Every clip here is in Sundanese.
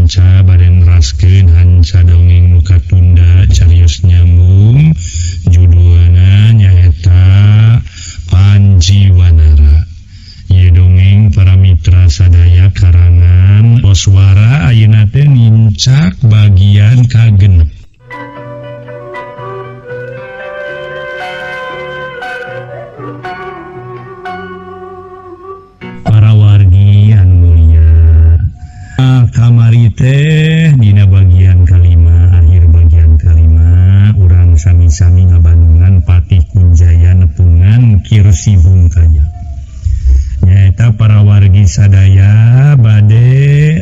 hanca badan raskeun hanca dongeng muka tunda carios nyambung judulna nyaeta Panji Wanara. Ieu dongeng para mitra sadaya karangan Oswara ayeuna teh nincak bagian kagenep. Para wargi anu mulia, kamari teh dina bagian kalima, akhir bagian kalima urang sami-sami ngabandungan Patih Kunjaya nepungan Kirsi Bungkaya. Nyaeta para wargi sadaya bade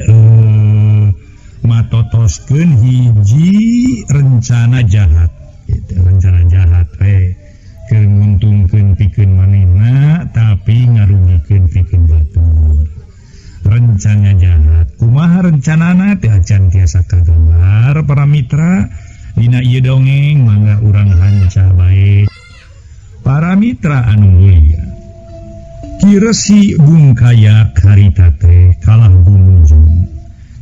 matotoskeun hiji rencana jahat, gitu, rencana jahat keur nguntungkeun pikeun manehna tapi ngarugikeun pikeun batur. Rencana jahat kumaha rencanana teh acan tiasa kagambar para mitra dina ieu dongeng mangga urang hanca bae. Para mitra anu mulia, Kirsi Bungkaya karita teh kalah gumujung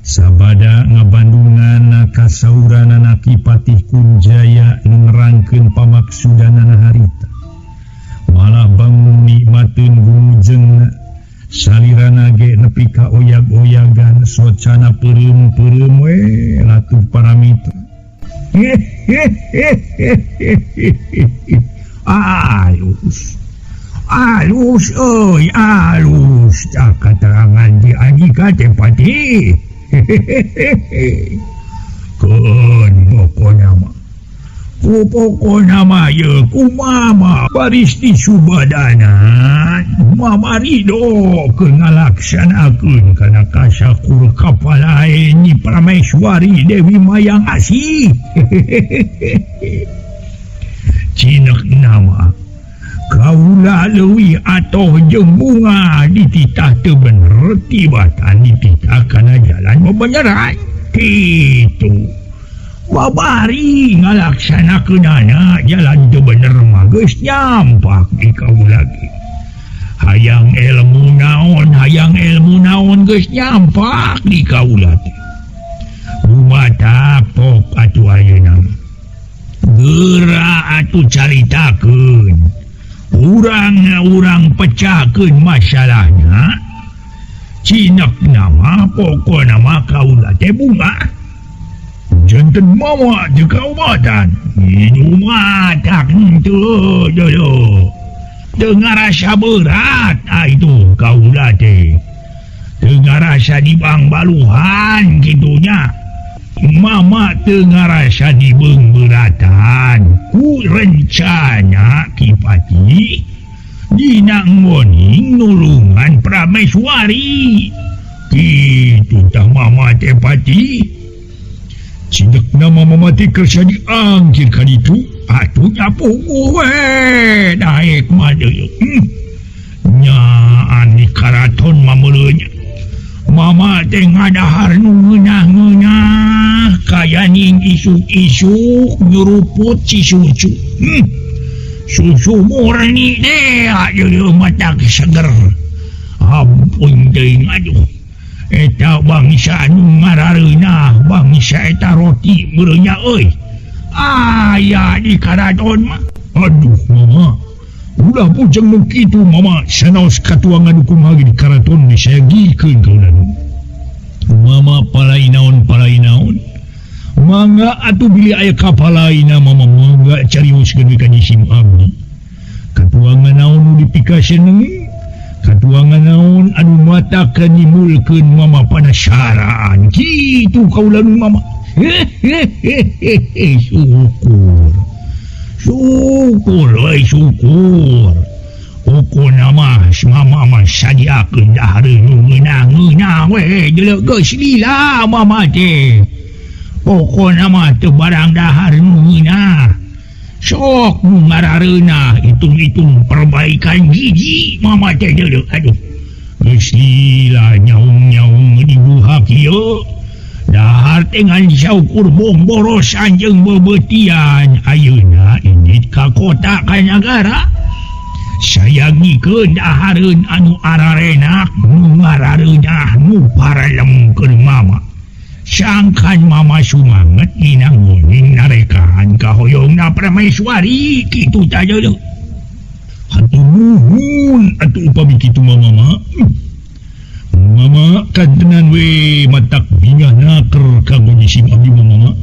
sabada ngabandungan kasauranana Ki Patih Kunjaya nerangkeun pamaksudanana harita, malah bangun nikmateun gumujengna salirana ge nepi ka oyag-oyagan socana peureum-peureum we latuh para mitra. Alus euy alus cak katerangan di aji ka teh Patih. Keun pokona mah ye kumama baris di subadanan mamarido keun ngalaksanakeun kana kasakur kapalae Nyi Prameswari Dewi Mayang Asih. Cinek nama kaula leuwih atoh jeung bunga dititah teu bener tibatan dititah kana jalan bebeneran kitu. Babari ngalaksanakeunana jalan teu bener mah geus nyampak di kaula ge. Hayang ilmu naon geus nyampak di kaula teh. Rumatak pok atuh ayeuna geura atuh caritakeun urang pecahkeun masalahnya. Cinek nama pokona mah kaula teh bunga janten mawa teu kaubatan hidup matak henteu jodoh teu ngarasa berat itu kaula teh teu ngarasa dibangbaluhan kitunya. Mama teu ngarasa dibeungbeuratan ku rencana Ki Patih dina ngoning nulungan Prameswari kitu tah mama teh Patih. Cidekna mama teh kersa diangkir ka ditu atuh nyapuguh we daek mah deui nyaan di karaton mah meuleunya mama teh ngadahar nu ngeunah-ngeunah kaya ning isuk-isuk nyuruput si susu. Susu murni deh ayeuna mata seger. Ampun teuing aduh. Eta bangsa anu ngarareunah bangsa eta roti beureunya euy. Aya di karaton mah. Aduh mama. Ulah bujang nu kitu mama sanaos katuangan hukum lagi di karaton ni saya gikeun kaula. Mama palai naon mangga atuh bili aya kapalaina mama mangga carioskeun ka jisim abdi. Katuangan naon nu dipikaseun katuangan naon anu matakeun nimulkeun mama panasaraan kitu kaula nu mama. Syukur pokona mah mama mah sadiakeun dahareun ngeunah-ngeunah we jelek geus lila mama teh. Pokona mah teu barang dahar ngeunah sok nu ngarareunah hitung-hitung perbaikan gigi mama teh jelek aduh geus lila nyaung-nyaung di buhak ieu dahar dengan syukur bomborosan jeung bebetian ayeuna indit ka kota ka nagara sayangikeun dahareun anu ararenak nu ngarareunah nu paralem keur mama sangkan mama sumanget ginanguning narekaan kahoyongna Prameswari kitu saja deh. Hatur nuhun atuh upami kitu mama. Mama kadenan we matak bingah naker kanggo nyisim abdi mama.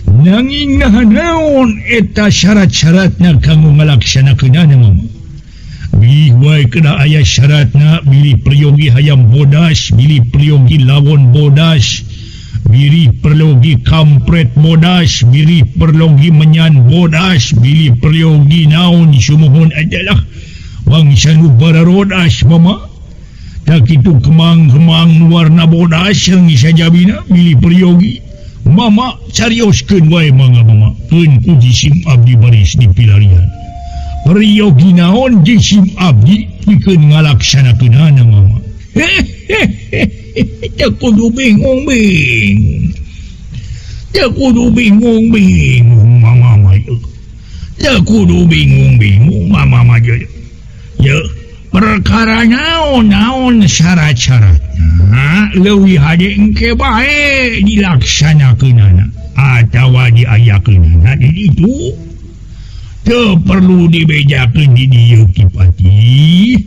Nanging naon eta syarat-syaratna kanggo ngalaksanakeunana mama. Bilih wae kena aya syaratna, bilih priyogi hayam bodas, bilih priyogi lawon bodas, bilih perlogi kampret bodas, bilih perlogi menyan bodas, bilih priyogi naon sumuhun adalah wangsa nu bararodas mama. Tak itu kemang-kemang warna bodas yang isa jabina bilih priyogi. Mama carioskeun wae mangga mama, keun ku jisim abdi baris dipilarian. Priyogi naon jisim abdi pikeun ngalaksanakeunana mama. Teu kudu bingung-bingung. Teu kudu bingung-bingung mama mah. Teu kudu bingung-bingung mama mah. Ya, perkara naon syarat-syaratna leuwih hade engke bae dilaksanakeunana atawa diayakeunana di ditu. Teu perlu dibejakeun di dieu kipati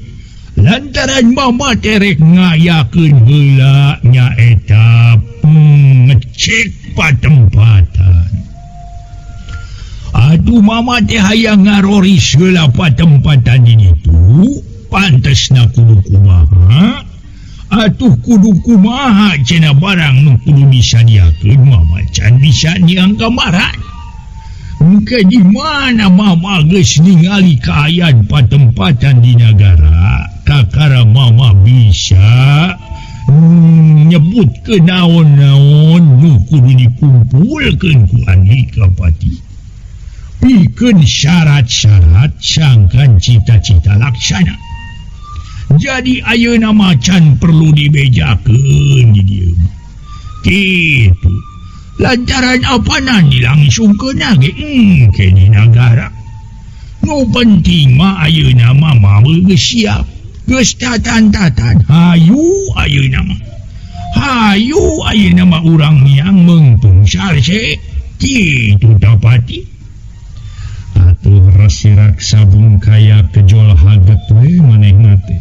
lantaran mama terek ngayakeun heula nyaeta ngecek patempatan. Atuh mama teh hayang ngaroris heula patempatan di ditu pantesna kudu kumaha. Atuh kudu kumaha cenah barang nu kudu disadiakeun mama can bisa diangkamaran. Muka di mana mama geus ningali kaayaan patempatan di negara kakara mama bisa nyebut ke naon-naon nu kudu dikumpulkeun ku Andika Pati. Pikeun syarat-syarat sangkan cita-cita laksana. Jadi ayeuna macan perlu dibejakeun di dieu. Kitu. Lantaran apa nani langsung kena ke di negara. Nu penting mah ayeuna mama geus siap. Geus tatan-tatan. Hayu ayeuna mah. Hayu ayeuna mah urang yang mengtung sarse. Kitu dapati. Atuh rasirak sabung kaya kejol haget we manehna teh.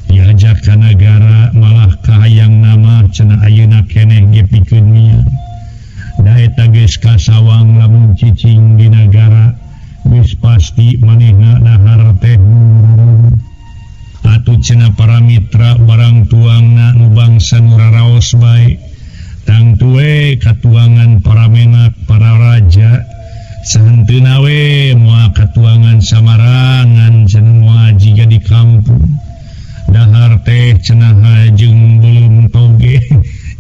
Diajak ka negara malah kahayang nama cenah ayeuna keneh ge pikeun nian. Daeta geus kasawang lamun cicing di negara geus pasti manehna dahar teh atuh cenah para mitra barang tuangna nu bangsa nu raraos bae tang tuwe katuangan para menak para raja sahenteuna we moal katuangan samarangan cenah moal jiga di kampung dahar teh cenah jeung belum toge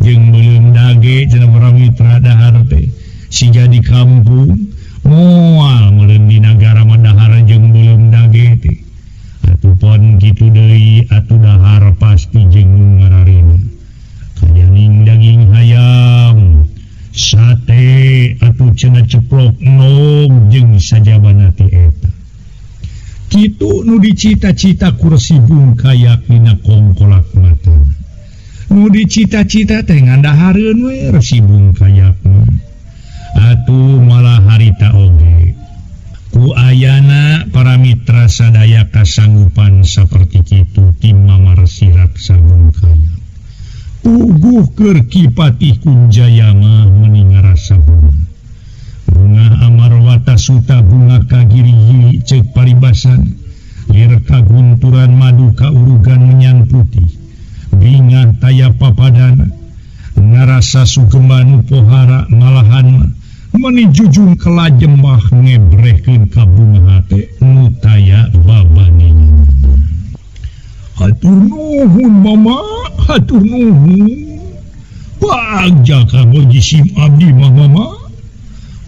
jeung belum dage cenah para mitra dahar teh siga di kampung moal meureun di nagara mah dahar jeung belum dage teh atuh pon kitu deui atuh dahar pasti jeung ngararina kajaning daging hayam sate atuh cenah ceplok nog jeung sajabana ti eta kitu nu dicita-cita kursi bung kayak dina kongkolak matana. Nu dicita-cita teh ngandahareun we resi bung kayak mah. Atuh malah harita oge. Ku ayana para mitra sadaya kasanggupan saperti kitu tim mamar sirak sabung kayak. Puguh keur Kipatih Kunjaya mah meuni ngarasa bunga amarwata suta bunga kagiri cek paribasan lir kagunturan madu kaurugan menyan putih bingah taya papadana ngarasa sugemanu pohara malahan menijujung kelajembah ngebrehkeun ka bunga hate nu taya babaning. Hatur nuhun mama, hatur nuhun. Bagja kanggo jisim abdi mama.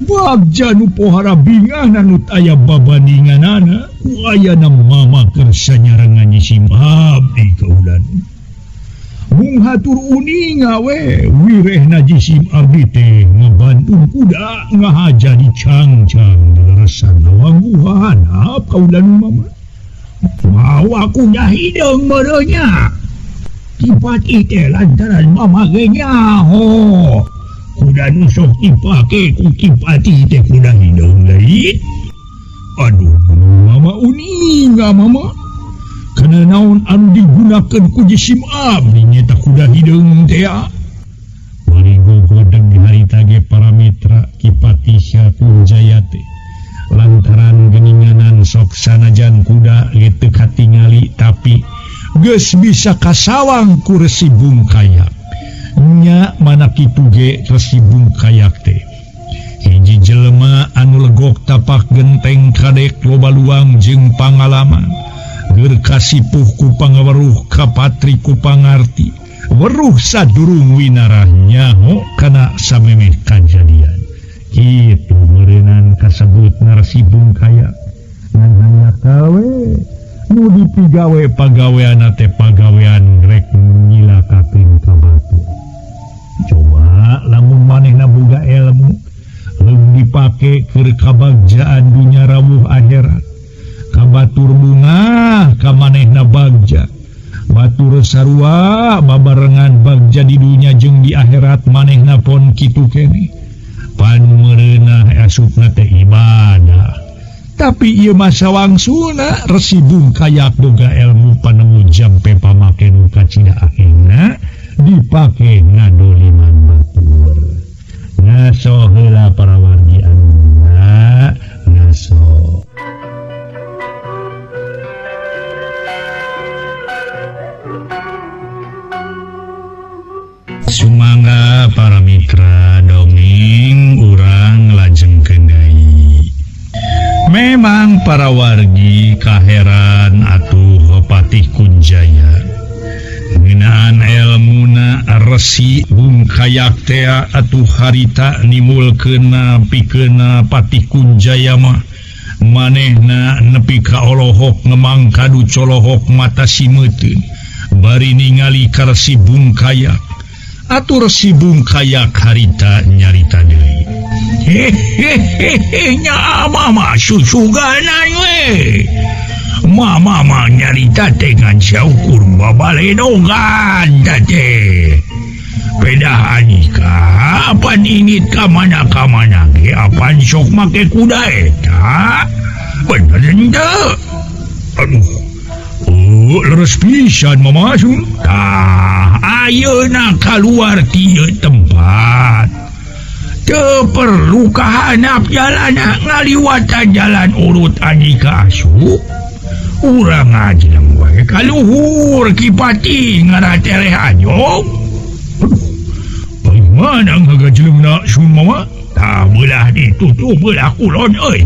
Bagja nu pohara bingahna nu taya babaninganana ku ayana mama keur sanyarengan jisim abdi kaulan. Mung hatur uninga we wirehna jisim abdi teh ngabantu kuda ngahaja di cangcang leresan lawangguhan kaulan mama. Mau aku dah hidung merenya. Kipati teh lantaran mamagenya kuda nu sok dipake ku Kipati teh kuda hidung deui. Aduh mama uninga mama kana naon anu digunakeun ku jisim abdi nyata kuda hidung teh. Bari gogodeng harita ge para mitra Kipati Kunjaya teh lantaran geninganan sok sanajan kuda ge teu katingali tapi geus bisa kasawang ku Resi Bungkayak. Nya mana kitu ge Resi Bungkayak teh hiji jelema anu legok tapak genteng kadek loba luang jeung pangalaman geur kasipuh ku pangaweruh kapatri ku pangarti weruh sadurung winarah nyaho kana samemeh kajadian kitu meureunnan kasebut Resi Bungkayak ngan hanya kawe nu dipigawe pagawean teh pagawean rek nyilakakeun ka batu. Coba lamun manehna boga ilmu leung dipake keur kabagjaan dunya rawuh akhirat ka batur bunga ka manehna bagja batur sarua babarengan bagja di dunya jeung di akhirat manehna pon kitu keneh pan meureunah asupna teh ibadah. Tapi ieu mah sawangsuna Resi Bungkayak boga ilmu panemu jampe pamake nu kacida akhirna dipake ngadoliman batur. Ngaso heula para wargi anuna ngaso. Sumangga para mitra dongeng urang lajengkeun deui. Memang para wargi kaheran atuh Patih Kunjaya ngeunaan elmuna Resi Bungkayak teh atuh harita nimulkeun pikeun Patih Kunjaya mah manehna nepi ka olohok ngemang kadu colohok mata simeuteun bari ningali ka Resi Bungkayak atuh Resi Bungkayak harita nyarita deui. Hehehe nya mama susuganan we mama mah nyarita teh ngan saukur babaledogan teh beda anika apan ingit ka mana ge apan sok make kuda eta bener teu. Aduh leres pisan mama sun tah ayeuna kaluar ti tempat teu perlu kahanap jalan ngaliwatan jalan urut anika asup urang ngajeng wae kaluhur Kipati ngaratereh anyong. Bagaimana ngagajleungna sun mama tah beulah ditutup beulah kulon euy.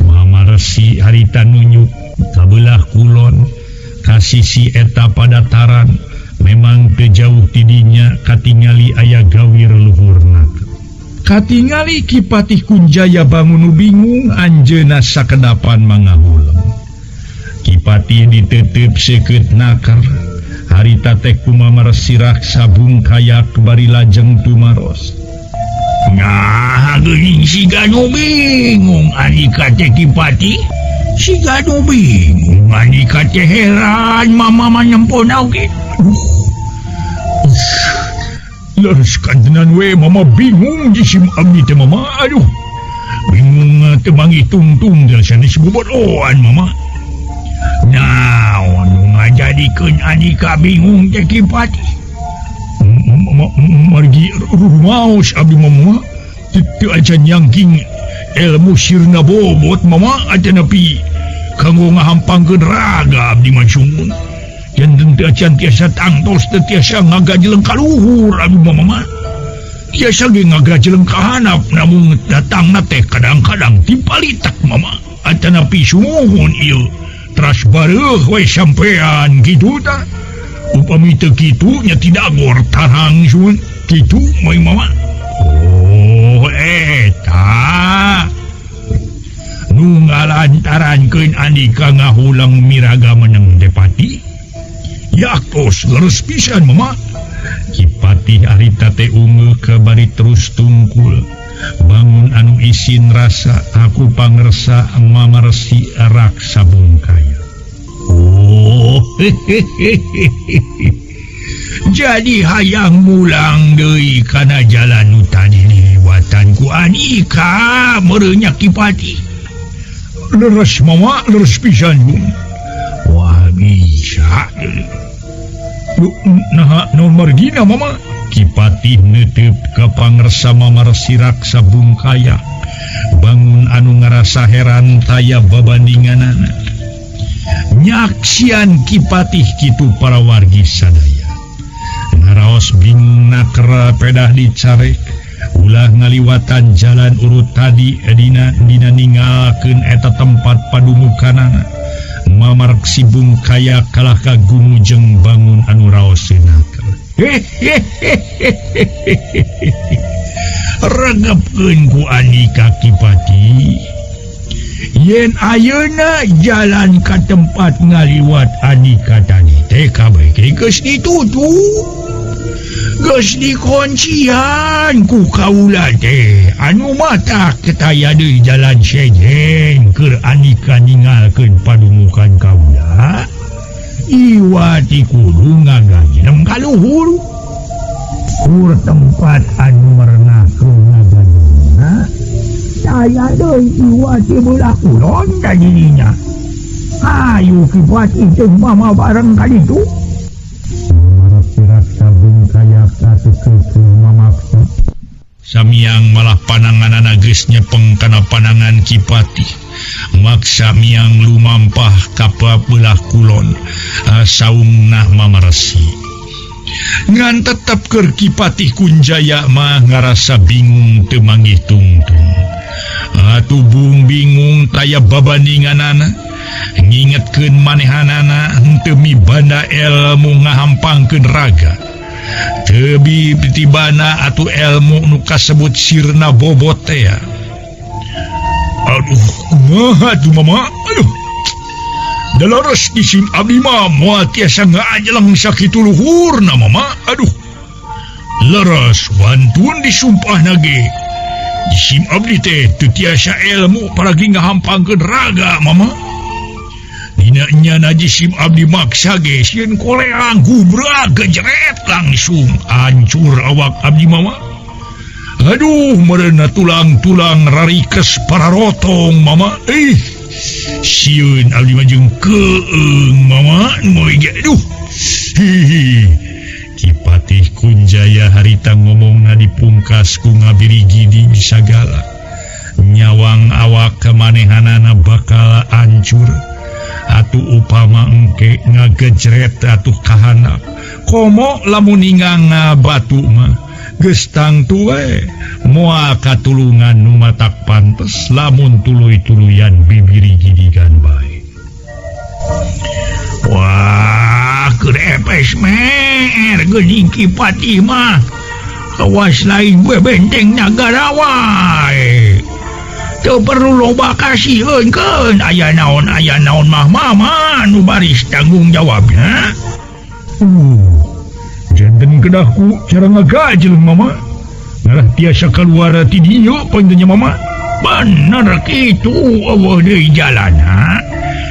Mama Resi harita nunjuk ka beulah kulon ka sisi eta padataran memang teu jauh ti dinya katingali aya gawir luhurna. Katingali Kipati Kunjaya bangun bingung anjeunna sakedapan mangahuleng. Kipati diteuteup seukeut nakar harita teh kumaha Resi Raksa Bungkayak bari lajeng tumaros. Nah geuning siga nu bingung anika teh Kipati siga nu bingung anika teh heran mama mah nyempona oge. Leres kantenan we mama bingung jisim abdi teh mama aduh bingung teu manghitung-tung sanes bobodohan mama. Naon nu ngajadikeun anika bingung teh Kipati? Margi rumaos abdi mama teu acan nyangking ilmu sirna bobot mama acan nepi kanggo ngahampangkeun raga abdi mah sungguh. Yang tentu acan tiasa tangtos tiasa ngagajeleung kaluhur abdi mama tiasa ge ngagajeleung kahanap namun datangna teh kadang-kadang tipalitak mama acan api sumuhun ieu teras bareuh we sampean kitu tah upami teu kitu nya tidak gor tarang sun kitu moy mama. Oh eta nu ngalantarankeun andika ngahulang miraga meneng Depati. Yaktos leres pisan mama. Kipati harita teh ungu ke bari terus tungkul bangun anu isin rasa aku pangersa Mama Resi Raksa Bungkayak. Oh jadi hayang mulang deui kana jalan nu tadi diliwatan ku Anika merenya Kipati. Leres mama, leres pisan Bung. Wah bisa. Nah nomor gina mama. Kipati neuteup ka pangresa Mamarsi raksa Bungkaya. Bangun anu ngarasa heran taya babandinganana. Nyaksian Kipatih kitu para wargi sadaya. Ngaraos bingung nakra pedah dicarek. Ulah ngaliwatan jalan urut tadi dina ninggalkeun eta tempat padumukanana. Mamarsi Bungkaya kalah kagum jeung bangun anu raos nakra. Regepkeun ku Anika Kipati. Yen ayeuna jalan ka tempat ngaliwat Anika tadi teh kabeh geus ditutup. Geus dikuncian ku kaula teh. Anu mata ketaya deui jalan sejen keur Anika ninggalkeun padumukan kaula. Iwati kudu ngagajem ka luhur. Kur tempat anu mernakeun ngagajemna. Saya deui iwati belah kulon tadinya. Ayo Kipati jeung mama bareng kali itu. Raksa Bungkaya katukeun mamaksa. Samiang malah pananganana geus nyepeng kana panangan Kipati. Maksa miang lumampah ka belah kulon saungna Mamarsi. Ngan tetep keur Kipati Kunjaya mah ngarasa bingung teu manggih tungtung. Atubung bingung taya babandinganana. Ngingetkeun manehanana henteu mibanda ilmu ngahampangkeun raga. Teu tibana atuh ilmu nu kasebut sirna bobot teh. Aduh, kumaha tuh mama? Aduh. Dalares di sim abdi mah moal tiasa ngaajelang sakitu luhurna mama. Aduh. Leres wantun disumpahna ge. Di sim abdi teh teu tiasa ilmu paragi ngahampangkeun raga mama. Dina nyana di sim abdi maksa ge sieun koleang gubrak gejret langsung hancur awak abdi mama. Aduh, merena tulang-tulang rarikes pararotong mama. Sieun abdi mah jeung keung mama moy ge. Aduh. Kipatih Kunjaya harita ngomongna dipungkas ku ngabirigi di sagala. Nyawang awak kemanehanana bakal hancur. Atuh upama engke ngagejret atuh kahanap. Komo lamun ningang batu mah. Geus tangtu we moal katulungan nu matak pantes lamun tuluy-tuluyan bibiri-gidigan bae. Wah, keur epes mer geuning Kipati mah. Awas lain we benteng nagara wae. Teu perlu loba kasiheukeun aya naon mah mama nu baris tanggung jawabna. Janten kedahku cara ngagajel mama. Ngarah tiasa keluar ti dieu pointnya mama. Bener kitu eueuh deui jalana.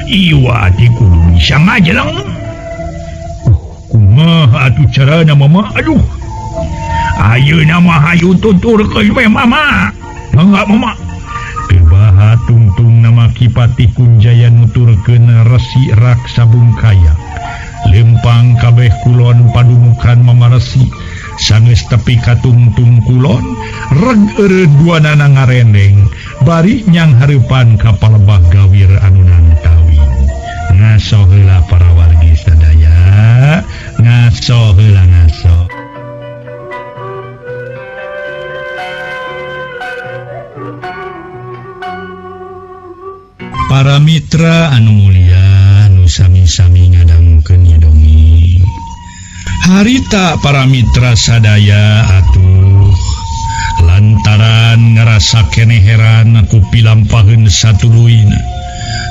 Iwati kudu bisa ngajelang. Kumaha atuh carana mama? Aduh. Ayeuna mah hayu tuturkeun we mama. Mangga mama. Tebaha tungtung nama Kipati Kunjaya nuturkeun Resi Raksa Bungkaya. Lempang kabeh kulon padumukan Mamarsi sanggeus tepi katungtung kulon reg eureudduanana ngarendeng bari nyang hareupan ka palebah gawir anu nantawin. Ngaso heula para wargi sadaya, ngaso heula ngaso. Para mitra anu mulia anu sami-sami ngadangkeun dongeng. Harita para mitra sadaya atuh lantaran ngerasa keneh heran aku pilampaheun satuluyna.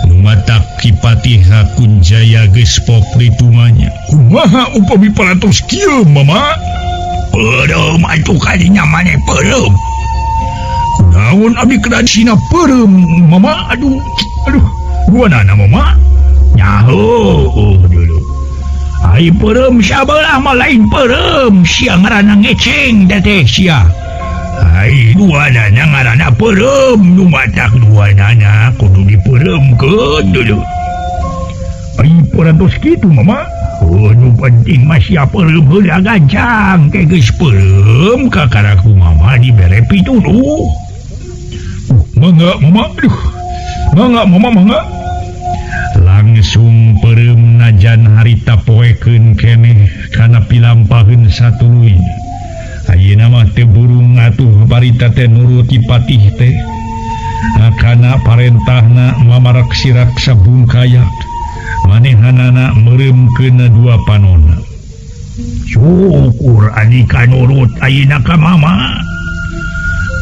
Nu matak Kipati Kunjaya geus pok ditumanya. Kumaha upami paratos kieu mama? Peureum atuh kadinya maneh peureum. Naon abdi keradisina peureum mama? Aduh, duanana mama? Nyaho dulu. Hai perem sabelah mah lain perem sia ngaranna ngeceng teh sia. Hai duanana ngaranna perem nu matak duanana kudu diperemkeun dulu. Ai parantos kitu mama. Nu penting masih perem heula gancang ke geus perem kakaraku mama dibere pituduh. Mangga mama, mangga. Langsung perem najan harita poekeun keneh kana pilampaheun satuluy. Ayeuna mah teh burung atuh barita teh nuruti patih teh. Kana parentahna mamarak siraksa bungkayak. Manehanana meremkeun dua panonna. Syukur adika nurut ayeuna ka mama.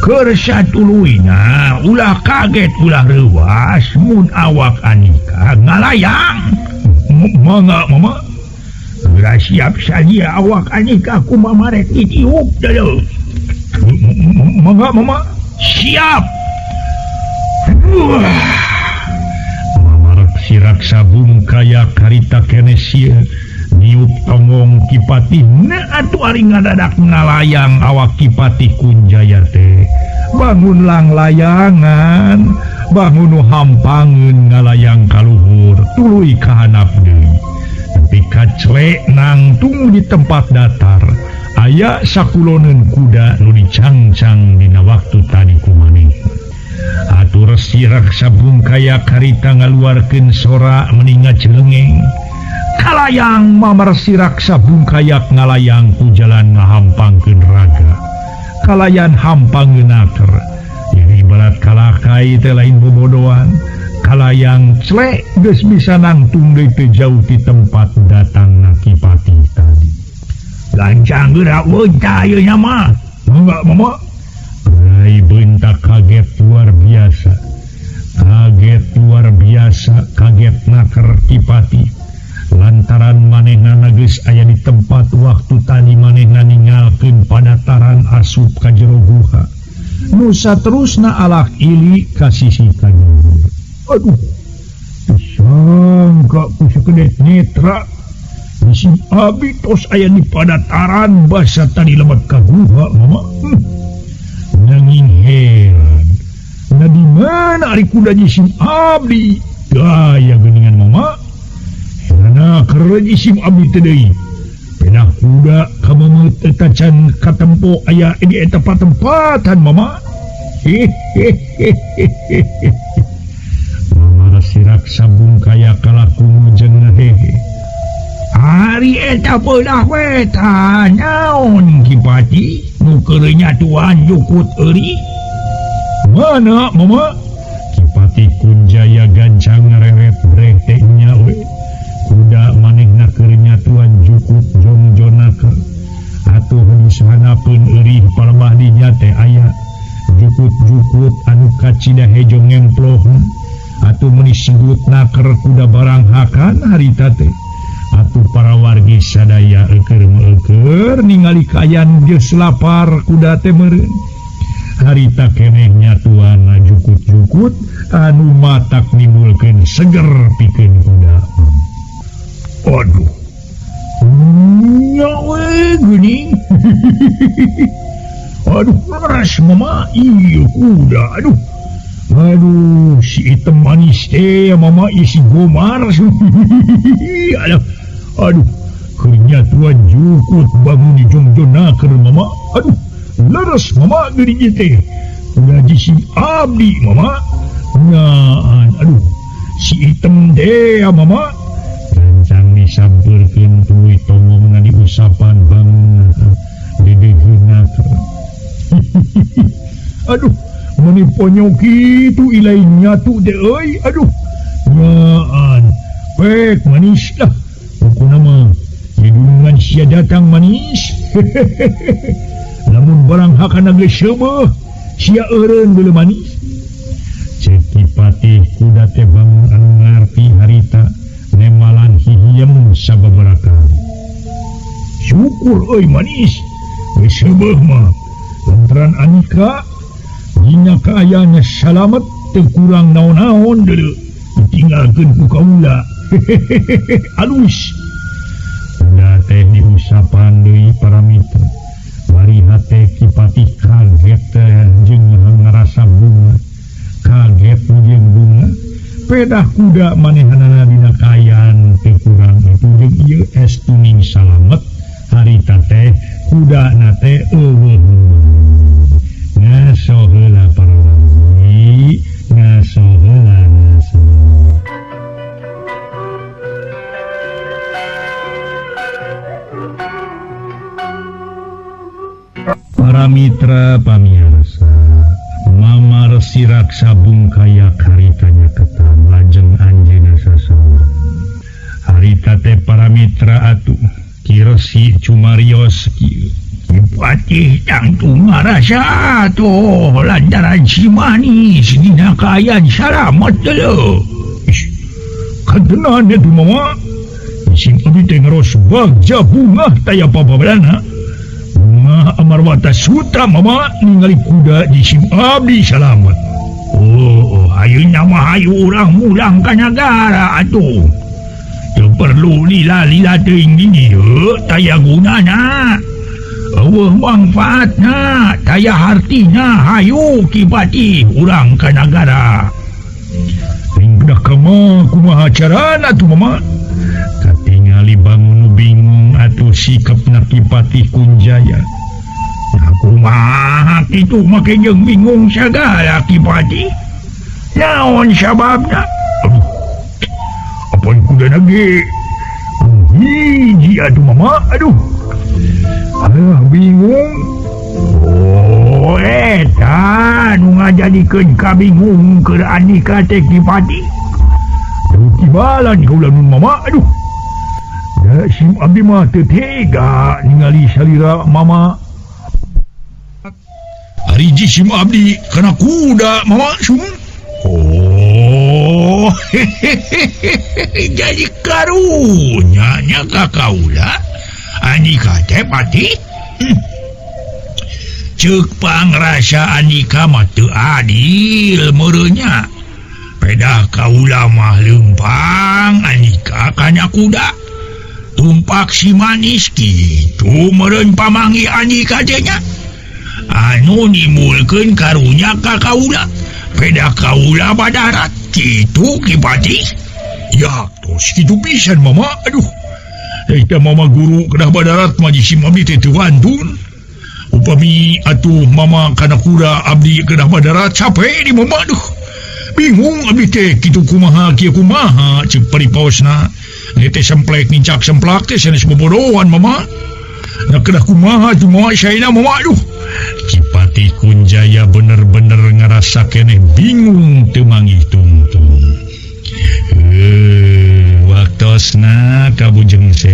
Keur satuluyna ulah kaget ulah reuwas mun awak Anika ngalayang. Mangga mama. Geura siap sadia awak Anika ku mama rek ditiup deuleu. Mangga mama. Siap. Siraksa bungkaya karita kenesia niup tongong Kipatih na atuh ari ngadadak ngalayang awak Kipatih Kunjaya teh bangun lang layangan bangun hampangeun ngalayang kaluhur tuluy ka handap deui nepi ka clek nangtung di tempat datar aya sakuloneun kuda nu dicangcang dina waktu tadi kumaneh. Atur siraksa bungkaya karita ngaluarkeun sora meningat celengeng. Kalayang mamar siraksa bungkayak ngalayang ku jalan ngahampangkeun raga. Kalayan hampangeunaker. Jadi ibarat kalakai teh lain bobodohan. Kalayang clek geus bisa nangtung deui teu jauh ti tempat datangna Kipatih tadi. Gancang geura weunta ayeuna mah. Mangga mama. Rai bentak kaget luar biasa. Kaget naker Kipatih. Lantaran manehna geus aya di tempat waktu tadi manehna ninggalkeun padataran asup ka jero guha. Nu saterusna alak ili ka sisi kajur. Aduh. Disangka ku sakedet netra. Sim abi tos aya di padataran basa tadi lemet ka guha mama. Nanging heran. Nah di mana ari kuda jisim abdi? Gaya geuningan mama. Herana keur jisim abdi teh deui. Pedah kuda ka memeut eta can katempo aya di eta patempatan mama. Mama siraksa bungkaya kalaku jeung hehe. Ari eta pedah we tah naon Kipatih? Nu keur nyatuan jukut euri. Mana mama? Kipatih Kunjaya gancang ngareret brete nya we. Kuda manehna keur nyatuan jukut jongjonakeun. Atuh disanapeun eueuh palebah dinya teh aya jukut-jukut anu kacidahe jong ngemplohna. Atuh meuni sigutna keur kuda barang hakan harita teh. Atuh para wargi sadaya eukeur ningali kayan geus lapar kuda teh meureun. Harita keneh nyatuan jukut-jukut anu matak nimbulkeun seger pikeun kuda. Aduh. Nya we geuning. Aduh keras mama ieu kuda. Aduh si item manis teh mama isi gomar. Aduh, kernya tuan jukut bangun di jongjonakeun mama. Aduh, leres mama geuning teh. Udah jisim abdi mama. Nyaan, aduh, si item deh mama. Gancang disampeurkeun tuluy tongongna diusapan bangun dideuheunakeun. Aduh, meuni ponyok kitu ilain nyatu teh euy. Aduh, nyaan, pek manis dah. Nama hidungan sia datang manis. Namun barang hakana geus seubeuh sia eureun geuleuh manis. Cek Kipatih kuda teh bangun anu ngarti harita nemalan hihiem sababaraha kali. Syukur euy manis geus seubeuh mah lantaran Anika dina kaayana salamet teu kurang naon-naon deuleu ditinggalkeun ku kaula. Alus teh diusapan deui para mitra. Bari hate Kipati kaget jeung ngarasa bunga. Kaget jeung bunga. Pedah kuda manehanana dina kayan teu kurang itu jeung ieu estuning salamet harita teh kudana teh eueuh. Ngaso heula para lalaki, ngaso heula ngaso. Para mitra pamirsa, Mama Resi Raksa Bungkayak haritanya ketam lajeng anjeuna sasaurang. Harita teh para mitra atuh Kiresi Cumarios kieu. Kipatih tangtu ngarasa atuh lantaran si manis dina kayan salamet teu. Kadenan atuh mama. Sing abdi teh ngaros bagja bunga taya pababalana. Bunga amarwata sutra mama ningali kuda di sim abdi salamet. Oh, ayeuna mah hayu urang mulang ka nagara atuh. Teu perlu lila-lila teuing di dieu taya gunana. Eueuh manfaatna taya hartina hayu Kipati urang ka nagara. Ring bedah kumaha carana atuh mama? Katingali bangun bingung atuh sikapna Kipati Kunjaya. Nah kumaha kitu make jeung bingung sagala Kipati. Naon sababna? Apaan kudana ge? Hiji atuh mama, aduh. Bingung. Oh, eta nu ngajadikeun kabingung keur Andika teh Kipati. Duh tibalan kaula nun mama, aduh. Da sim abdi mah teu tega ningali salira mama. Ariji sim abdi kana kuda mama sun. Oh, jadi karunya nya ka kaula Andika teh Pati. Ceuk pangrasa Andika mah teu adil meureunya. Pedah kaula mah leumpang Andika kana kuda. Tumpak si manis kitu meureun pamanggi Andika teh nya. Anu nimulkeun karunya ka kaula. Pedah kaula badarat kitu Kipati. Ya, tos kitu pisan mama. Aduh. Eta mama guru kedah badarat mah sim abdi teh teu wantun. Upami atuh mama kana kuda abdi kedah badarat capek di mama. Aduh. Bingung abdi teh kitu kumaha kieu kumaha ceuk paripaosna. Ieu teh semplek nincak semplak teh sanes bobodohan mama. Nah kedah kumaha tuh mama saena mama. Aduh. Kipati Kunjaya bener-bener ngerasa keneh bingung teu manggih tungtung. Waktosna kabujeng se